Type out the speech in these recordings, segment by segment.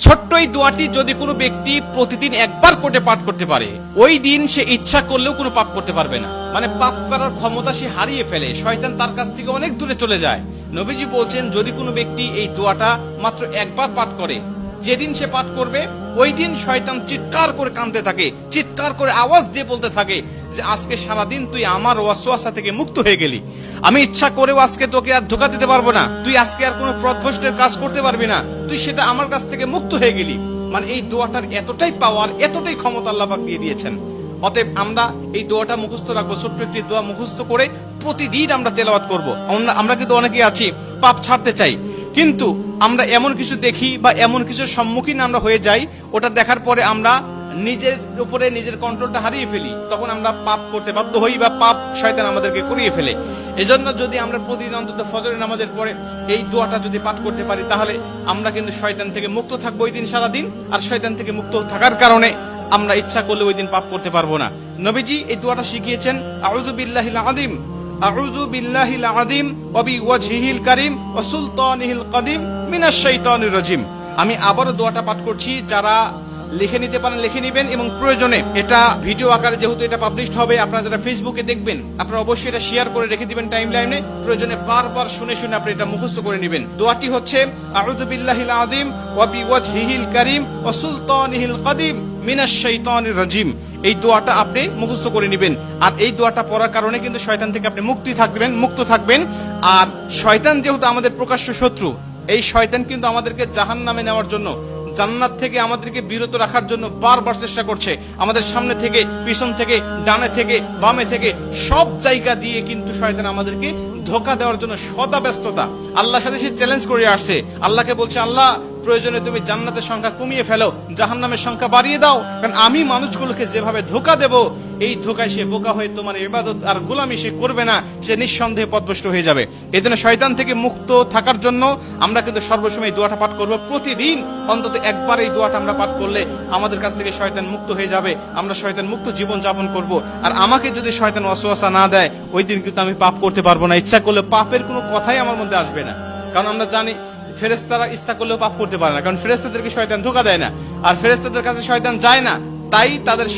ছোট্ট এই দোয়াটি যদি কোনো ব্যক্তি প্রতিদিন একবার করে পাঠ করতে পারে, ওই দিন সে ইচ্ছা করলেও কোনো পাপ করতে পারবে না। মানে পাপ করার ক্ষমতা সে হারিয়ে ফেলে, শয়তান তার কাছ থেকে অনেক দূরে চলে যায়। নবীজি বলছেন, যদি কোনো ব্যক্তি এই দোয়াটা মাত্র একবার পাঠ করে, যেদিন সে পাঠ করবে ওই দিন শয়তান চিৎকার করে কাঁদতে থাকে, চিৎকার করে আওয়াজ দিয়ে বলতে থাকে যে আজকে সারাদিন তুই আমার ওয়াসওয়াসা থেকে মুক্ত হয়ে গেলি, আমি ইচ্ছা করেও আজকে তোকে আর ধোঁকা দিতে পারবো না, তুই আজকে আর কোনো পথভ্রষ্টের কাজ করতে পারবি না, তুই সেটা আমার কাছ থেকে মুক্ত হয়ে গেলি। মানে এই দোয়াটার এতটাই পাওয়ার, এতটাই ক্ষমতা আল্লাহ পাক দিয়ে দিয়েছেন। অতএব আমরা এই দোয়াটা মুখস্থ রাখবো, ছোট্ট একটি দোয়া মুখস্থ করে প্রতিদিন আমরা তেলাওয়াত করব। আমরা কিন্তু অনেকেই আছি পাপ ছাড়তে চাই, কিন্তু আমরা এমন কিছু দেখি বা এমন কিছুর সম্মুখীন আমরা হয়ে যাই, ওটা দেখার পরে আমরা নিজের উপরে নিজের কন্ট্রোলটা হারিয়ে ফেলি, তখন আমরা পাপ করতে বাধ্য হই বা পাপ শয়তান আমাদেরকে করিয়ে ফেলে। এজন্য যদি আমরা প্রতিদিন অন্তত ফজরের নামাজের পরে এই দোয়াটা যদি পাঠ করতে পারি, তাহলে আমরা কিন্তু শয়তান থেকে মুক্ত থাকবো ওই দিন সারাদিন। আর শয়তান থেকে মুক্ত থাকার কারণে আমরা ইচ্ছা করলে ওই দিন পাপ করতে পারবো না। নবীজি এই দোয়াটা শিখিয়েছেন, আউযু বিল্লাহিল আযীম, আউযু বিল্লাহিল আযীম ওয়া বিওয়াজহিল কারীম ওয়া সুলতানিহিল কাদিম মিনাশ শাইতানির রাজিম। আমি আবারও দোয়াটা পাঠ করছি, যারা লিখে নিতে পারেন লিখে নিবেন, এবং প্রয়োজনে এটা ভিডিও আকারে যেহেতু এটা পাবলিশড হবে, আপনারা যারা ফেসবুকে দেখবেন আপনারা অবশ্যই এটা শেয়ার করে রেখে দিবেন টাইমলাইনে, প্রয়োজনে বারবার শুনে শুনে আপনি এটা মুখস্থ করে নেবেন। দোয়াটি হচ্ছে, আউযু বিল্লাহিল আযীম ওয়া বিওয়াজহিল কারীম ওয়া সুলতানিহিল কাদিম মিনাশ শাইতানির রাজিম। এই দোয়াটা আপনি মুখস্থ করে নেবেন, আর এই দোয়াটা পড়ার কারণে কিন্তু শয়তান থেকে আপনি মুক্ত থাকবেন। আর শয়তান যেহেতু আমাদের প্রকাশ্য শত্রু, এই শয়তান কিন্তু আমাদেরকে জাহান্নামে নেওয়ার জন্য, জান্নাত থেকে আমাদেরকে বিরত রাখার জন্য বারবার চেষ্টা করছে। আমাদের সামনে থেকে, পিছন থেকে, ডানে থেকে, বামে থেকে, সব জায়গা দিয়ে কিন্তু শয়তান আমাদেরকে ধোঁকা দেওয়ার জন্য সদা ব্যস্ততা। আল্লাহর সাথে সে চ্যালেঞ্জ করে আসছে, আল্লাহকে বলছে, আল্লাহ প্রয়োজনে তুমি জান্নাতের সংখ্যা কমিয়ে ফেলো, জাহান্নামের সংখ্যা বাড়িয়ে দাও, কারণ আমি মানুষগুলোকে যেভাবে ধোঁকা দেব, এই ধোঁকায় সে বোকা হয়ে তোমার ইবাদত আর গোলামি সে করবে না, সে নিঃসন্দেহে পথভ্রষ্ট হয়ে যাবে। এই জন্য শয়তান থেকে মুক্ত থাকার জন্য আমরা কিন্তু সর্বসময় এই দোয়াটা পাঠ করবো। প্রতিদিন অন্তত একবার এই দোয়াটা আমরা পাঠ করলে আমাদের কাছ থেকে শয়তান মুক্ত হয়ে যাবে, আমরা শয়তান মুক্ত জীবন যাপন করব। আর আমাকে যদি শয়তান ওয়াসওয়াসা না দেয়, ওই দিন কিন্তু আমি পাপ করতে পারবো না, ইচ্ছা করলে পাপের কোনো কথাই আমার মধ্যে আসবে না। কারণ আমরা জানি ফেরেশতারা ইচ্ছা করলেও পাপ করতে পারে না, কারণ ফেরেশতাদেরকে শয়তান ধোঁকা দেয় না, আর ফেরেশতাদের কাছে শয়তান যায় না, তাই তাদের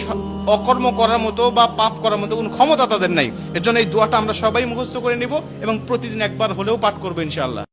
অকর্ম করার মতো বা পাপ করার মতো কোনো ক্ষমতা তাদের নাই। এর জন্য এই দোয়াটা আমরা সবাই মুখস্থ করে নিব এবং প্রতিদিন একবার হলেও পাঠ করবো ইনশাআল্লাহ।